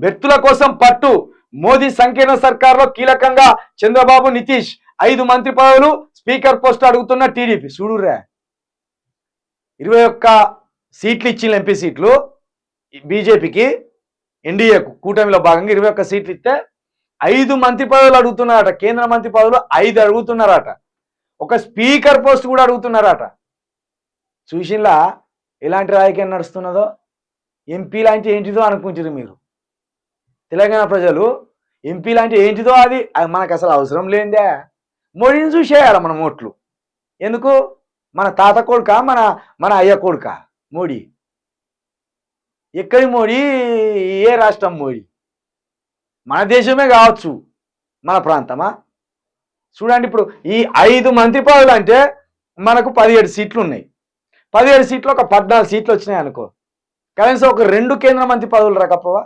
వ్యక్తుల కోసం పట్టు మోదీ సంకీర్ణ సర్కార్లో కీలకంగా చంద్రబాబు నితీష్ 5 మంత్రి పదవులు స్పీకర్ పోస్ట్ అడుగుతున్న టీడీపీ. చూడురా 21 సీట్లు ఇచ్చిన ఎంపీ సీట్లు బీజేపీకి, ఎన్డీఏకు కూటమిలో భాగంగా 21 సీట్లు ఇస్తే 5 మంత్రి పదవులు అడుగుతున్నారట. కేంద్ర మంత్రి పదవులు 5 అడుగుతున్నారట. ఒక స్పీకర్ పోస్ట్ కూడా అడుగుతున్నారట. చూసిలా ఎలాంటి రాజకీయం నడుస్తున్నదో. ఎంపీ లాంటి ఏంటిదో అనుకుంటారు మీరు. తెలంగాణ ప్రజలు ఎంపీ లాంటి ఏంటిదో అది మనకు అసలు అవసరం లేదే. మోడీని చూసేయాలి మనం ఓట్లు. ఎందుకు? మన తాత కొడుక, మన అయ్య కొడుక మోడీ? ఎక్కడి మోడీ? ఏ రాష్ట్రం మోడీ? మన దేశమే కావచ్చు, మన ప్రాంతమా? చూడండి, ఇప్పుడు ఈ 5 మంత్రి పదవులు అంటే మనకు 17 సీట్లు ఉన్నాయి. 17 సీట్లు ఒక 14 సీట్లు వచ్చినాయి అనుకో. కనీసం ఒక 2 కేంద్ర మంత్రి పదవులు రాకపోవా?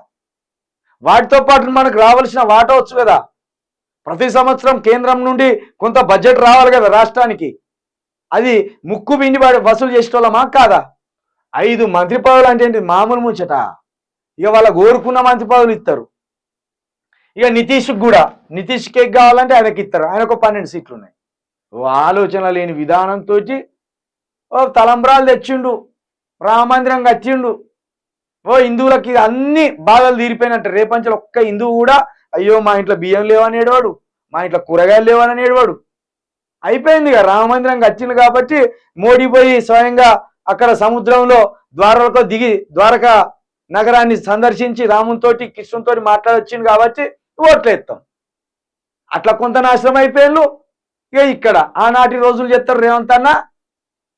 వాటితో పాటు మనకు రావాల్సిన వాటా వచ్చు కదా. ప్రతి సంవత్సరం కేంద్రం నుండి కొంత బడ్జెట్ రావాలి కదా రాష్ట్రానికి. అది ముక్కు పిండి వసూలు చేసేటోళ్ళమా కాదా? 5 మంత్రి పదవులు అంటే ఏంటి? మామూలు ముచ్చట. ఇక వాళ్ళకు కోరుకున్న మంత్రి పదవులు ఇస్తారు. ఇక నితీష్కి ఏం కావాలంటే ఆయనకి ఇస్తారు. ఆయనకు 12 సీట్లు ఉన్నాయి. ఓ ఆలోచన లేని విధానంతో ఓ తలంబ్రాలు తెచ్చిండు, రామమందిరం కట్టిండు. ఓ హిందువులకి అన్ని బాధలు తీరిపోయినట్టు. రేపంచలు ఒక్క హిందువు కూడా అయ్యో మా ఇంట్లో బియ్యం లేవని ఏడవాడు, మా ఇంట్లో కూరగాయలు లేవని ఏడవాడు. అయిపోయింది ఇక. రామమందిరం కట్టిండు కాబట్టి మోడీ పోయి స్వయంగా అక్కడ సముద్రంలో ద్వారకతో దిగి ద్వారకా నగరాన్ని సందర్శించి రామునితోటి కృష్ణునితోటి మాట్లాడొచ్చింది కాబట్టి ఓట్లేస్తాం. అట్లా కొంత నాశనం అయిపోయాళ్ళు. ఇక ఇక్కడ ఆనాటి రోజులు చెప్తారు రేవంత్ అన్న,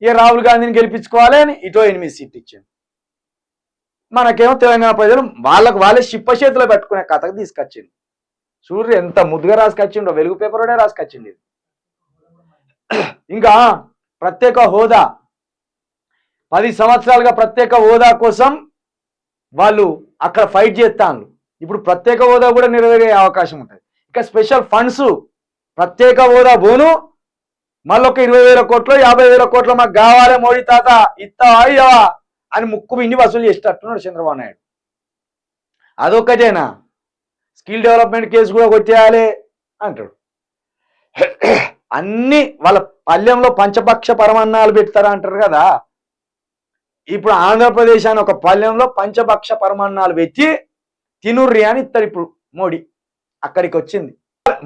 ఇక రాహుల్ గాంధీని గెలిపించుకోవాలి అని ఇటో 8 సీట్లు ఇచ్చాను. మనకేమో తెలంగాణ ప్రజలు వాళ్ళే చిప్ప చేతిలో పెట్టుకునే కథకు తీసుకొచ్చింది. చూడ్రి ఎంత ముద్దుగా రాసుకొచ్చిండో. వెలుగు పేపర్లోనే రాసుకొచ్చింది. ఇంకా ప్రత్యేక హోదా, 10 సంవత్సరాలుగా ప్రత్యేక హోదా కోసం వాళ్ళు అక్కడ ఫైట్ చేస్తాను. ఇప్పుడు ప్రత్యేక హోదా కూడా నెరవేరే అవకాశం ఉంటుంది. ఇక స్పెషల్ ఫండ్స్, ప్రత్యేక హోదా బోను మళ్ళొక 20,000 కోట్లు 50,000 కోట్లు మాకు కావాలి మోడీ తాత, ఇస్తావా ఇవ్వవా అని ముక్కు పిండి వసూలు చేసేటట్టున్నాడు చంద్రబాబు నాయుడు. అదొక్కటేనా? స్కిల్ డెవలప్మెంట్ కేసు కూడా కొట్టేయాలి అంటాడు. అన్ని వాళ్ళ పల్లెంలో పంచపక్ష పరమాన్నాలు పెడతారా అంటారు కదా. ఇప్పుడు ఆంధ్రప్రదేశ్ అని ఒక పల్లెంలో పంచపక్ష పరమాన్నాలు పెట్టి తినుర్రి అని ఇస్తారు. ఇప్పుడు మోడీ అక్కడికి వచ్చింది.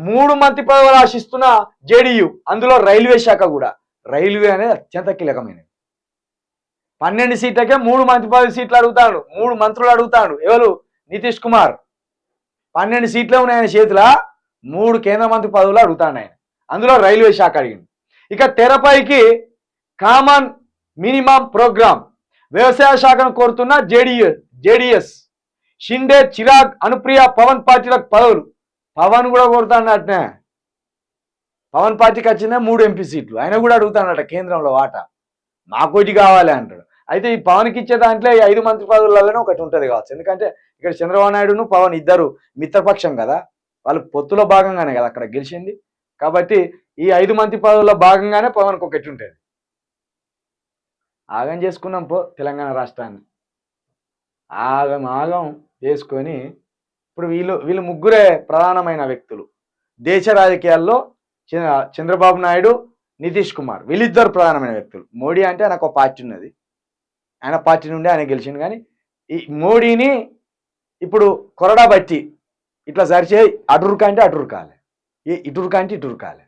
3 మంత్రి పదవులు ఆశిస్తున్న జేడీయూ, అందులో రైల్వే శాఖ కూడా. రైల్వే అనేది అత్యంత కీలకమైనది. 12 సీట్లకే 3 మంత్రి పదవి సీట్లు అడుగుతాడు. 3 మంత్రులు అడుగుతాడు. ఎవరు? నితీష్ కుమార్. 12 సీట్లే ఉన్నాయి ఆయన చేతిలో. 3 కేంద్ర మంత్రి పదవులు అడుగుతాడు ఆయన. అందులో రైల్వే శాఖ అడిగింది. ఇక తెరపైకి కామన్ మినిమం ప్రోగ్రామ్, వ్యవసాయ శాఖను కోరుతున్న జేడీఎస్. షిండే, చిరాగ్, అనుప్రియ, పవన్ పార్టీలకు పదవులు. పవన్ కూడా కోరుతాడటనే. పవన్ పార్టీకి వచ్చిందే 3 ఎంపీ సీట్లు. ఆయన కూడా అడుగుతాడట కేంద్రంలో వాటా. మాకోటి కావాలి అంటాడు. అయితే ఈ పవన్కి ఇచ్చే దాంట్లో 5 మంత్రి పదవులలోనే ఒకటి ఉంటుంది కావచ్చు. ఎందుకంటే ఇక్కడ చంద్రబాబు నాయుడును పవన్ ఇద్దరు మిత్రపక్షం కదా. వాళ్ళు పొత్తులో భాగంగానే కదా అక్కడ గెలిచింది. కాబట్టి ఈ 5 మంత్రి పదవుల్లో భాగంగానే పవన్కి ఒకటి ఉంటుంది. ఆగం చేసుకున్నాం పో తెలంగాణ రాష్ట్రాన్ని. ఆగం చేసుకొని ఇప్పుడు వీళ్ళు ముగ్గురే ప్రధానమైన వ్యక్తులు దేశ రాజకీయాల్లో. చంద్రబాబు నాయుడు, నితీష్ కుమార్, వీళ్ళిద్దరు ప్రధానమైన వ్యక్తులు. మోడీ అంటే ఆయనకు ఒక పార్టీ ఉన్నది, ఆయన పార్టీ నుండి ఆయన గెలిచింది. కానీ ఈ మోడీని ఇప్పుడు కొరడా బట్టి ఇట్లా సరిచే అటురుక అంటే అటురుకాలి, ఇటురుక అంటే ఇటురుకాలి.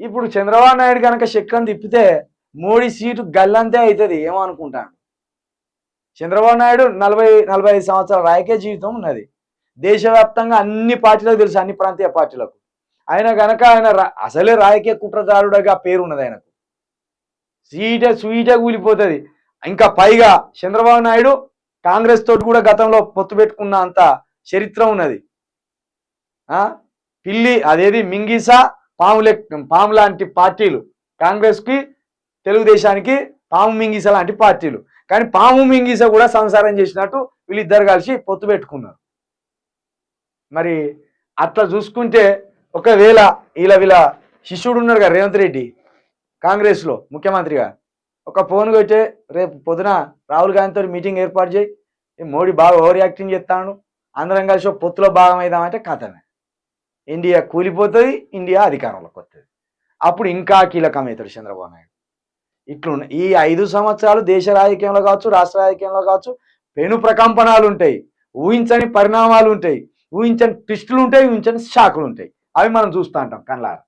ఇప్పుడు చంద్రబాబు నాయుడు కనుక చక్రం తిప్పితే మోడీ సీటు గల్లంతే అవుతుంది ఏమో అనుకుంటాను. చంద్రబాబు నాయుడు 40-45 సంవత్సరాల రాజకీయ జీవితం ఉన్నది. దేశవ్యాప్తంగా అన్ని పార్టీలకు తెలుసు, అన్ని ప్రాంతీయ పార్టీలకు. ఆయన కనుక అసలే రాజకీయ కుట్రదారుడుగా పేరు ఉన్నది ఆయనకు. స్వీటే కూలిపోతుంది. ఇంకా పైగా చంద్రబాబు నాయుడు కాంగ్రెస్ తోటి కూడా గతంలో పొత్తు పెట్టుకున్న అంత చరిత్ర ఉన్నది. పిల్లి అదేది మింగీసా, పాము లాంటి పార్టీలు కాంగ్రెస్కి, తెలుగుదేశానికి పాము మింగీస లాంటి పార్టీలు. కానీ పాము మింగీస కూడా సంసారం చేసినట్టు వీళ్ళిద్దరు కలిసి పొత్తు పెట్టుకున్నారు. మరి అట్లా చూసుకుంటే ఒకవేళ వీళ్ళ శిష్యుడు ఉన్నాడు కదా రేవంత్ రెడ్డి కాంగ్రెస్లో ముఖ్యమంత్రిగా, ఒక ఫోన్ కొట్టే రేపు పొద్దున రాహుల్ గాంధీతో మీటింగ్ ఏర్పాటు చేయి, మోడీ బాగా ఓవర్ యాక్టింగ్ చేస్తాను, అందరం కలిసి ఒక పొత్తులో భాగం అవుదామంటే కథమే. ఇండియా కూలిపోతుంది, ఇండియా అధికారంలోకి వస్తుంది. అప్పుడు ఇంకా కీలకమవుతాడు చంద్రబాబు నాయుడు. ఇట్లున్న ఈ 5 సంవత్సరాలు దేశ రాజకీయంలో కావచ్చు, రాష్ట్ర రాజకీయంలో కావచ్చు, పెను ప్రకంపనలు ఉంటాయి, ఊహించని పరిణామాలు ఉంటాయి, ఊహించని ట్విస్టులు ఉంటాయి, ఊహించని షాకులు ఉంటాయి. అవి మనం చూస్తూ ఉంటాం కళ్ళారా.